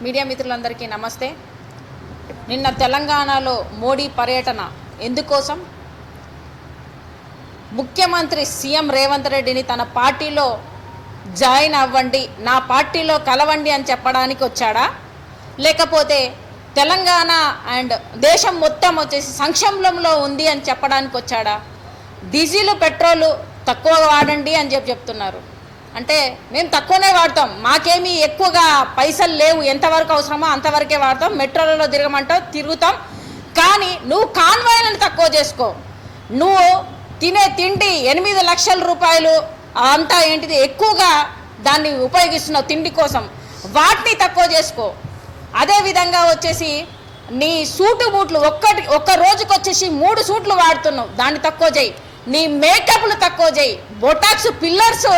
Media మిత్రులందరికీ నమస్తే. నిన్న తెలంగాణలో మోడీ పర్యటన ఎందుకోసం? ముఖ్యమంత్రి సీఎం రేవంత్ రెడ్డిని తన పార్టీలో జాయిన్ అవ్వండి, నా పార్టీలో కలవండి అని చెప్పడానికి వచ్చాడా, లేకపోతే తెలంగాణ అండ్ దేశం మొత్తం వచ్చేసి సంక్షోభంలో ఉంది అని చెప్పడానికి వచ్చాడా? డీజిల్ పెట్రోలు తక్కువ వాడండి అని చెప్తున్నారు. అంటే మేము తక్కువనే వాడతాం, మాకేమీ ఎక్కువగా పైసలు లేవు, ఎంతవరకు అవసరమో అంతవరకే వాడతాం, మెట్రోలలో తిరుగుతాం. కానీ నువ్వు కాన్వాయ్లను తక్కువ చేసుకో, నువ్వు తినే తిండి 8 లక్షల రూపాయలు అంతా ఏంటిది ఎక్కువగా దాన్ని ఉపయోగిస్తున్నావు తిండి కోసం, వాటిని తక్కువ చేసుకో. అదేవిధంగా వచ్చేసి నీ సూటు బూట్లు ఒక్క రోజుకి వచ్చేసి 3 సూట్లు వాడుతున్నావు, దాన్ని తక్కువ చేయి. నీ మేకప్లు తక్కువ చేయి, బొటాక్స్ పిల్లర్స్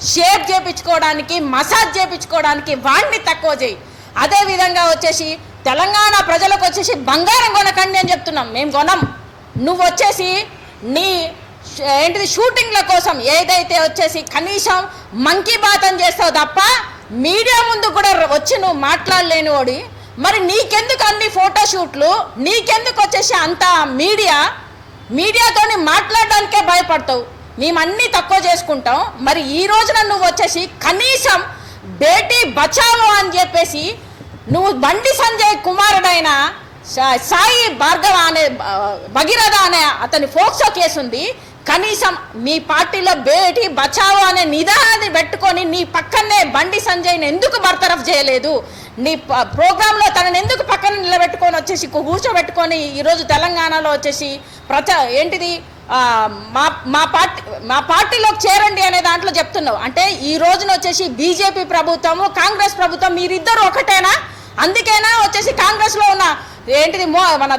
షేప్ చేయించుకోవడానికి మసాజ్ చేయించుకోవడానికి వాడిని తక్కువ చేయి. అదేవిధంగా వచ్చేసి తెలంగాణ ప్రజలకు వచ్చేసి బంగారం కొనకండి అని చెప్తున్నాం, మేము కొనం. నువ్వు వచ్చేసి నీ ఏంటిది షూటింగ్ల కోసం ఏదైతే వచ్చేసి కనీసం మంకీ బాతం చేస్తావు తప్ప మీడియా ముందు కూడా వచ్చి నువ్వు మాట్లాడలేని వాడి, మరి నీకెందుకు అన్ని ఫోటోషూట్లు, నీకెందుకు వచ్చేసి అంత మీడియాతోని మాట్లాడడానికే భయపడతావు. మేమన్నీ తక్కువ చేసుకుంటాం. మరి ఈ రోజున నువ్వు వచ్చేసి కనీసం బేటీ బచావో అని చెప్పేసి నువ్వు బండి సంజయ్ కుమారుడైన సాయి భార్గవ అనే భగీరథ అనే అతని ఫోక్సో కేసు ఉంది. కనీసం మీ పార్టీలో బేటీ బచావో అనే నిదానాన్ని పెట్టుకొని నీ పక్కనే బండి సంజయ్ని ఎందుకు బర్తరఫ్ చేయలేదు? నీ ప్రోగ్రాంలో తనని ఎందుకు పక్కన నిలబెట్టుకొని వచ్చేసి కూర్చోబెట్టుకొని ఈరోజు తెలంగాణలో వచ్చేసి ఏంటిది మా పార్టీలోకి చేరండి అనే దాంట్లో చెప్తున్నావు. అంటే ఈ రోజున వచ్చేసి బీజేపీ ప్రభుత్వము కాంగ్రెస్ ప్రభుత్వం మీరిద్దరు ఒకటేనా? అందుకేనా వచ్చేసి కాంగ్రెస్లో ఉన్న ఏంటిది మన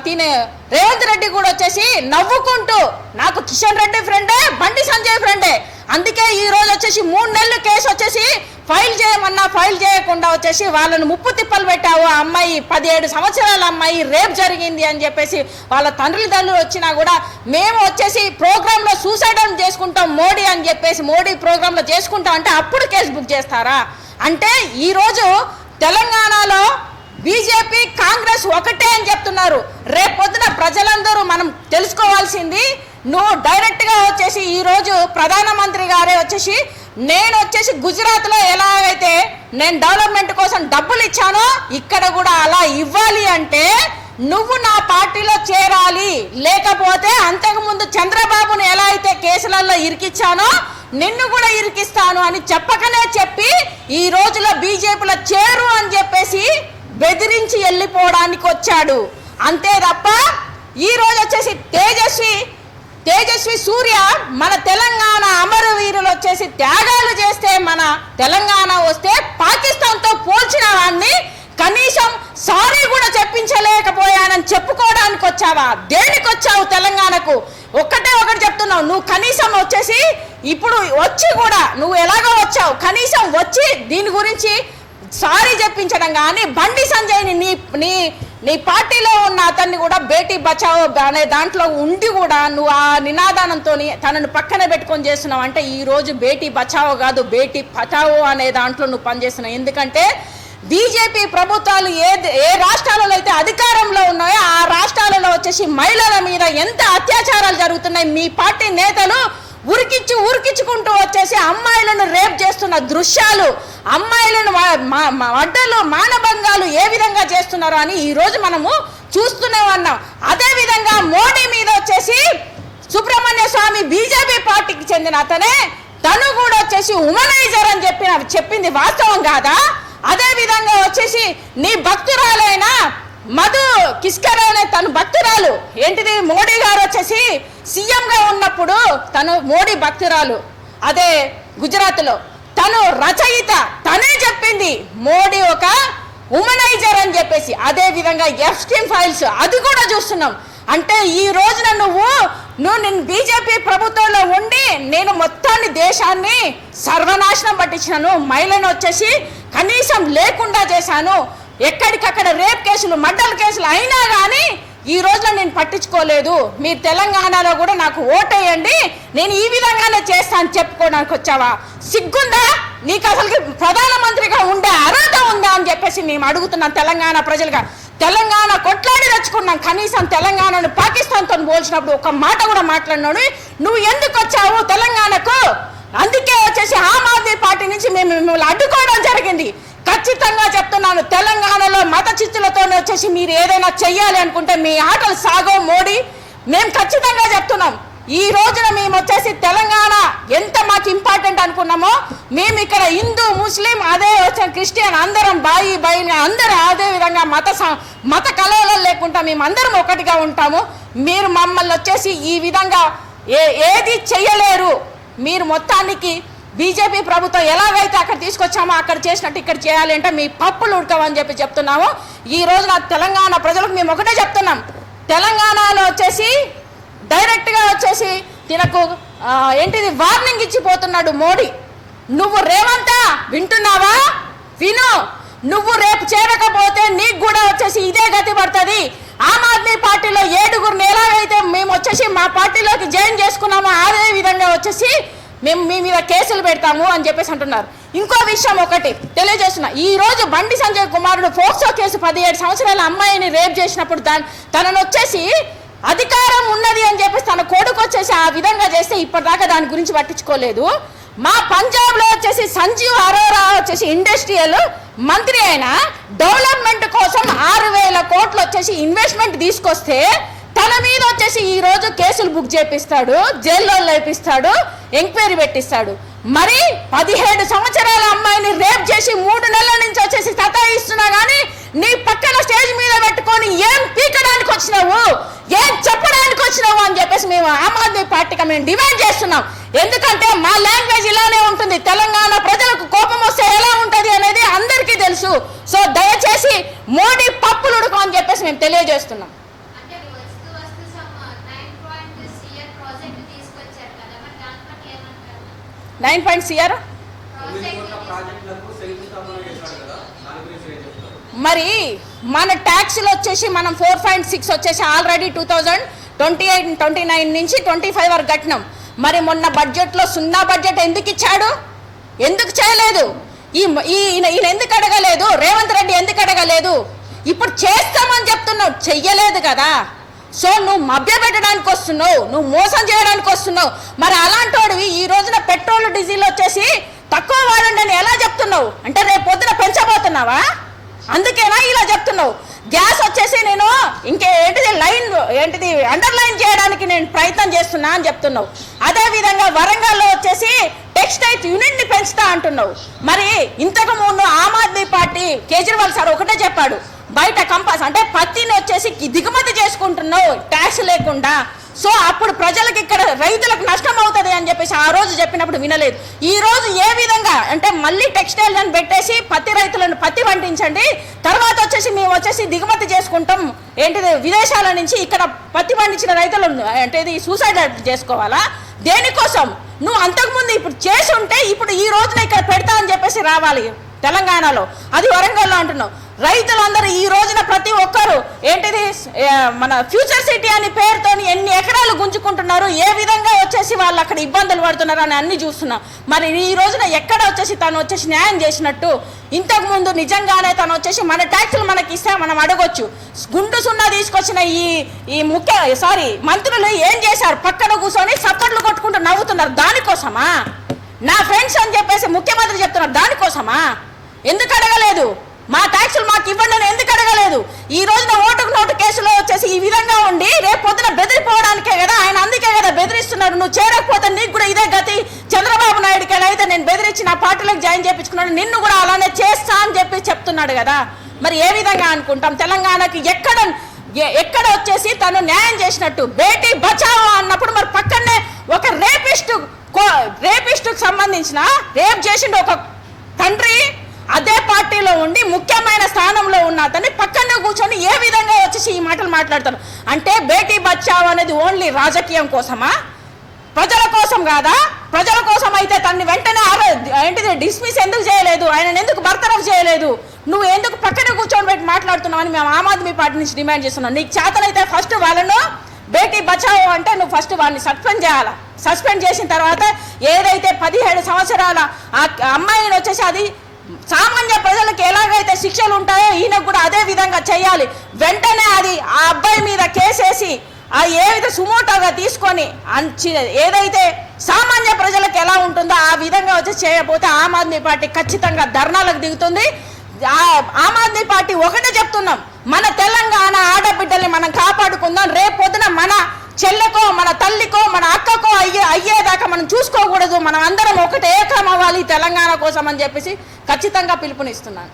రేవంత్ రెడ్డి కూడా వచ్చేసి నవ్వుకుంటూ నాకు కిషన్ రెడ్డి ఫ్రెండే, బండి సంజయ్ ఫ్రెండే, అందుకే ఈ రోజు వచ్చేసి 3 నెలలు కేసు వచ్చేసి ఫైల్ చేయమన్నా ఫైల్ చేయకుండా వచ్చేసి వాళ్ళను ముప్పు తిప్పలు పెట్టావు. ఆ అమ్మాయి 17 సంవత్సరాల అమ్మాయి రేప్ జరిగింది అని చెప్పేసి వాళ్ళ తల్లిదండ్రులు వచ్చినా కూడా మేము వచ్చేసి ప్రోగ్రాంలో సూసైడ్ చేసుకుంటాం మోడీ అని చెప్పేసి మోడీ ప్రోగ్రాంలో చేసుకుంటాం అంటే అప్పుడు కేసు బుక్ చేస్తారా? అంటే ఈరోజు తెలంగాణలో బీజేపీ కాంగ్రెస్ ఒకటే అని చెప్తున్నారు. రేపొద్దున ప్రజలందరూ మనం తెలుసుకోవాల్సింది, నువ్వు డైరెక్ట్గా వచ్చేసి ఈరోజు ప్రధానమంత్రి గారే వచ్చేసి నేను వచ్చేసి గుజరాత్లో ఎలా అయితే నేను డెవలప్మెంట్ కోసం డబ్బులు ఇచ్చానో ఇక్కడ కూడా అలా ఇవ్వాలి అంటే నువ్వు నా పార్టీలో చేరాలి, లేకపోతే అంతకుముందు చంద్రబాబును ఎలా అయితే కేసులలో ఇరికిచ్చానో నిన్ను కూడా ఇరికిస్తాను అని చెప్పకనే చెప్పి ఈ రోజులో బీజేపీలో చేరు అని చెప్పేసి బెదిరించి వెళ్ళిపోవడానికి వచ్చాడు. అంతే తప్ప ఈ రోజు వచ్చేసి తేజస్వి సూర్య మన తెలంగాణ అమరవీరులు వచ్చేసి త్యాగాలు చేస్తే మన తెలంగాణ వస్తే పాకిస్తాన్తో పోల్చిన వాడిని కనీసం సారీ కూడా చెప్పించలేకపోయానని చెప్పుకోవడానికి వచ్చావా? దేనికి వచ్చావు తెలంగాణకు? ఒకటి చెప్తున్నావు, నువ్వు కనీసం వచ్చేసి ఇప్పుడు వచ్చి కూడా నువ్వు ఎలాగో వచ్చావు, కనీసం వచ్చి దీని గురించి సారీ చెప్పించడం కానీ బండి సంజయ్ని నీ పార్టీలో ఉన్న అతన్ని కూడా బేటీ బచావో అనే దాంట్లో ఉండి కూడా నువ్వు ఆ నినాదానంతో తనను పక్కన పెట్టుకొని చేస్తున్నావు. అంటే ఈరోజు బేటీ బచావో కాదు, బేటీ పచావో అనే దాంట్లో నువ్వు పనిచేస్తున్నావు. ఎందుకంటే బీజేపీ ప్రభుత్వాలు ఏ రాష్ట్రాలలో అయితే అధికారంలో ఉన్నాయో ఆ రాష్ట్రాలలో వచ్చేసి మహిళల మీద ఎంత అత్యాచారాలు జరుగుతున్నాయి. మీ పార్టీ నేతలు ఉరికించుకుంటూ వచ్చేసి అమ్మాయిలను రేప్ చేస్తున్న దృశ్యాలు, అమ్మాయిలను వడ్డలు మానభంగాలు ఏ విధంగా చేస్తున్నారో అని ఈరోజు మనము చూస్తూనే ఉన్నాం. అదేవిధంగా మోడీ మీద వచ్చేసి సుబ్రహ్మణ్య స్వామి బీజేపీ పార్టీకి చెందిన అతనే, తను కూడా వచ్చేసి ఉమనైజర్ అని చెప్పింది వాస్తవం కాదా? అదేవిధంగా వచ్చేసి నీ భక్తురాలైన మధు కిస్కర్ అనే తను భక్తురాలు, ఏంటిది మోడీ గారు వచ్చేసి సీఎంగా ఉన్నప్పుడు తను మోడీ భక్తురాలు. అదే గుజరాత్లో తను రచయిత, తనే చెప్పింది మోడీ ఒక ఉమనైజర్ అని చెప్పేసి. అదే విధంగా ఎఫ్స్టీమ్ ఫైల్స్ అది కూడా చూస్తున్నాం. అంటే ఈ రోజున నేను బీజేపీ ప్రభుత్వంలో ఉండి నేను మొత్తాన్ని దేశాన్ని సర్వనాశనం పట్టించినాను, మహిళను వచ్చేసి కనీసం లేకుండా చేశాను, ఎక్కడికక్కడ రేప్ కేసులు మర్డర్ కేసులు అయినా కానీ ఈ రోజున నేను పట్టించుకోలేదు. మీరు తెలంగాణలో కూడా నాకు ఓటేయండి, నేను ఈ విధంగానే చేస్తాను చెప్పుకోవడానికి వచ్చావా? సిగ్గుందా? నీకు అసలు ప్రధానమంత్రిగా ఉండే అర్హత ఉందా అని చెప్పేసి మేము అడుగుతున్నాం తెలంగాణ ప్రజలుగా. తెలంగాణ కొట్లాడి తెచ్చుకున్నాం, కనీసం తెలంగాణను పాకిస్తాన్తో పోల్చినప్పుడు ఒక మాట కూడా మాట్లాడినాడు. నువ్వు ఎందుకు వచ్చావు తెలంగాణకు? అందుకే వచ్చేసి ఆమ్ ఆద్మీ పార్టీ నుంచి మేము మిమ్మల్ని అడ్డుకోవడం జరిగింది. ఖచ్చితంగా చెప్తున్నాను, తెలంగాణలో మత చిత్తులతో వచ్చేసి మీరు ఏదైనా చెయ్యాలి అనుకుంటే మీ ఆటలు సాగవు మోడీ. మేము ఖచ్చితంగా చెప్తున్నాం, ఈ రోజున మేము వచ్చేసి తెలంగాణ ఎంత మాకు ఇంపార్టెంట్ అనుకున్నామో, మేము ఇక్కడ హిందూ ముస్లిం అదే వచ్చే క్రిస్టియన్ అందరం బాయి బయలు అందరూ అదే విధంగా మత కలవలు లేకుండా మేము అందరం ఒకటిగా ఉంటాము. మీరు మమ్మల్ని వచ్చేసి ఈ విధంగా ఏది చెయ్యలేరు. మీరు మొత్తానికి బీజేపీ ప్రభుత్వం ఎలాగైతే అక్కడ తీసుకొచ్చామో అక్కడ చేసినట్టు ఇక్కడ చేయాలి అంటే మీ పప్పులు ఉడకవని చెప్తున్నాము. ఈ రోజున తెలంగాణ ప్రజలకు మేము ఒకటే చెప్తున్నాం, తెలంగాణలో వచ్చేసి డైరెక్ట్గా వచ్చేసి తినకు వార్నింగ్ ఇచ్చిపోతున్నాడు మోడీ. నువ్వు రేవంత్ వింటున్నావా? విను, నువ్వు రేపు చేరకపోతే నీకు కూడా వచ్చేసి ఇదే గతి పడుతుంది. ఆమ్ ఆద్మీ పార్టీలో 7గురిని ఎలాగైతే మేము వచ్చేసి మా పార్టీలోకి జాయిన్ చేసుకున్నామో అదే విధంగా వచ్చేసి మేము మీ మీద కేసులు పెడతాము అని చెప్పేసి అంటున్నారు. ఇంకో విషయం ఒకటి తెలియజేస్తున్నా, ఈ రోజు బండి సంజయ్ కుమారుడు పోక్సో కేసు 17 సంవత్సరాల అమ్మాయిని రేప్ చేసినప్పుడు తనను వచ్చేసి అధికారం ఉన్నది అని చెప్పేసి తన కొడుకు వచ్చేసి ఆ విధంగా చేస్తే ఇప్పటిదాకా దాని గురించి పట్టించుకోలేదు. మా పంజాబ్లో వచ్చేసి సంజీవ్ అరోరా వచ్చేసి ఇండస్ట్రియల్ మంత్రి అయిన డెవలప్మెంట్ కోసం 6,000 కోట్లు వచ్చేసి ఇన్వెస్ట్మెంట్ తీసుకొస్తే తన మీద వచ్చేసి ఈ రోజు కేసులు బుక్ చేపిస్తాడు, జైల్లో లేపిస్తాడు, ఎంక్వైరీ పెట్టిస్తాడు. మరి 17 సంవత్సరాల అమ్మాయిని రేప్ చేసి 3 నెలల నుంచి వచ్చేసి సతాయిస్తున్నా కానీ నీ పక్కన స్టేజ్ మీద పెట్టుకొని ఏం పీకడానికి వచ్చినావు, ఏం చెప్పడానికి వచ్చినావు అని చెప్పేసి మేము ఆమ్ ఆద్మీ పార్టీగా మేము డిమాండ్ చేస్తున్నాం. ఎందుకంటే మా లాంగ్వేజ్ ఇలానే ఉంటుంది, తెలంగాణ ప్రజలకు కోపం వస్తే ఎలా ఉంటుంది అనేది అందరికీ తెలుసు. సో దయచేసి మోడీ పప్పులు ఉడుకు అని చెప్పేసి మేము తెలియజేస్తున్నాం. 9 మరి మన ట్యాక్స్లు వచ్చేసి మనం 4.6 వచ్చేసి ఆల్రెడీ 2028-29 నుంచి 25 వరకు కట్టినాం. మరి మొన్న బడ్జెట్లో 0 బడ్జెట్ ఎందుకు ఇచ్చాడు? ఎందుకు చేయలేదు? ఈయన ఎందుకు అడగలేదు? రేవంత్ రెడ్డి ఎందుకు అడగలేదు? ఇప్పుడు చేస్తామని చెప్తున్నావు, చెయ్యలేదు కదా. సో నువ్వు మభ్య పెట్టడానికి వస్తున్నావు, నువ్వు మోసం చేయడానికి వస్తున్నావు. మరి అలాంటి వాడివి ఈ రోజున పెట్రోల్ డీజిల్ వచ్చేసి తక్కువ వాడండి అని ఎలా చెప్తున్నావు? అంటే రేపు పొద్దున పెంచబోతున్నావా? అందుకేనా ఇలా చెప్తున్నావు? గ్యాస్ వచ్చేసి నేను అండర్లైన్ చేయడానికి నేను ప్రయత్నం చేస్తున్నా అని చెప్తున్నావు. అదేవిధంగా వరంగల్లో వచ్చేసి టెక్స్టైల్ యూనిట్ని పెంచుతా అంటున్నావు. మరి ఇంతకు ముందు ఆమ్ ఆద్మీ పార్టీ కేజ్రీవాల్ సార్ ఒకటే చెప్పాడు, బయట కంపాస్ అంటే పత్తిని వచ్చేసి దిగుమతి చేసుకుంటున్నావు ట్యాక్స్ లేకుండా. సో అప్పుడు ప్రజలకు ఇక్కడ రైతులకు నష్టం అవుతుంది అని చెప్పేసి ఆ రోజు చెప్పినప్పుడు వినలేదు. ఈ రోజు ఏ విధంగా అంటే మళ్ళీ టెక్స్టైల్ అని పెట్టేసి పత్తి రైతులను పత్తి పండించండి, తర్వాత వచ్చేసి మేము వచ్చేసి దిగుమతి చేసుకుంటాం విదేశాల నుంచి, ఇక్కడ పత్తి పండించిన రైతులను సూసైడ్ చేసుకోవాలా? దేనికోసం? నువ్వు అంతకుముందు ఇప్పుడు చేసి ఉంటే ఇప్పుడు ఈ రోజున ఇక్కడ పెడతా అని చెప్పేసి రావాలి తెలంగాణలో, అది వరంగల్లో అంటున్నావు. రైతులందరూ ఈ రోజున ప్రతి ఒక్కరు మన ఫ్యూచర్ సిటీ అని పేరుతో ఎన్ని ఎకరాలు గుంజుకుంటున్నారు, ఏ విధంగా వచ్చేసి వాళ్ళు అక్కడ ఇబ్బందులు పడుతున్నారు అని అన్ని చూస్తున్నాం. మరి ఈ రోజున ఎక్కడ వచ్చేసి తను వచ్చేసి న్యాయం చేసినట్టు? ఇంతకుముందు నిజంగానే తను వచ్చేసి మన ట్యాక్సులు మనకి ఇస్తే మనం అడగొచ్చు. గుంటు సున్నా తీసుకొచ్చిన ఈ మంత్రులు ఏం చేశారు? పక్కన కూర్చొని సప్పట్లు కొట్టుకుంటూ నవ్వుతున్నారు. దానికోసమా? నా ఫ్రెండ్స్ అని చెప్పేసి ముఖ్యమంత్రి చెప్తున్నారు, దానికోసమా? ఎందుకు అడగలేదు? మా ట్యాక్సులు మాకు ఇవ్వండి అని ఎందుకు అడగలేదు? ఈ రోజున ఓటుకు నోటు కేసులో వచ్చేసి ఈ విధంగా ఉండి రేపు పొద్దున బెదిరిపోవడానికే కదా ఆయన, అందుకే కదా బెదిరిస్తున్నారు. నువ్వు చేరకపోతే నీకు కూడా ఇదే గతి. చంద్రబాబు నాయుడుకి ఎలా అయితే నేను బెదిరించి నా పార్టీలోకి జాయిన్ చేయించుకున్నాడు, నిన్ను కూడా అలానే చేస్తా అని చెప్పి చెప్తున్నాడు కదా. మరి ఏ విధంగా అనుకుంటాం? తెలంగాణకి ఎక్కడ వచ్చేసి తను న్యాయం చేసినట్టు? బేటీ బచావో అన్నప్పుడు మరి పక్కనే ఒక రేపిస్టుకు సంబంధించిన రేప్ చేసిండు ఒక తండ్రి, అదే పార్టీలో ఉండి ముఖ్యమైన స్థానంలో ఉన్న అతన్ని పక్కనే కూర్చొని ఏ విధంగా వచ్చేసి ఈ మాటలు మాట్లాడతారు? అంటే బేటీ బచావో అనేది ఓన్లీ రాజకీయం కోసమా? ప్రజల కోసం కాదా? ప్రజల కోసం అయితే తన్ని వెంటనే డిస్మిస్ ఎందుకు చేయలేదు? ఆయన ఎందుకు బర్తరఫ్ చేయలేదు? నువ్వు ఎందుకు పక్కనే కూర్చొని పెట్టి మాట్లాడుతున్నావు అని మేము ఆమ్ ఆద్మీ పార్టీ నుంచి డిమాండ్ చేస్తున్నాం. నీకు చేతనైతే ఫస్ట్ వాళ్ళను బేటీ బచావో అంటే నువ్వు ఫస్ట్ వాడిని సస్పెండ్ చేయాలా. సస్పెండ్ చేసిన తర్వాత ఏదైతే 17 సంవత్సరాల ఆ అమ్మాయిని వచ్చేసి అది సామాన్య ప్రజలకు ఎలాగైతే శిక్షలు ఉంటాయో ఈయనకు కూడా అదే విధంగా చేయాలి. వెంటనే అది ఆ అబ్బాయి మీద కేసేసి ఆ ఏదైతే సుమోటోగా తీసుకొని ఏదైతే సామాన్య ప్రజలకు ఎలా ఉంటుందో ఆ విధంగా వచ్చి చేయకపోతే ఆమ్ ఆద్మీ పార్టీ ఖచ్చితంగా ధర్నాలకు దిగుతుంది. ఆమ్ ఆద్మీ పార్టీ ఒకటే చెప్తున్నాం, మన తెలంగాణ ఆడబిడ్డల్ని మనం కాపాడుకుందాం. రేపు పొద్దున మన చెల్లెకో మన తల్లికో మన అక్కకో అయ్యేదాకా మనం చూసుకోకూడదు. మనం అందరం ఒకటే ఏకం అవ్వాలి తెలంగాణ కోసం అని చెప్పేసి ఖచ్చితంగా పిలుపునిస్తున్నాను.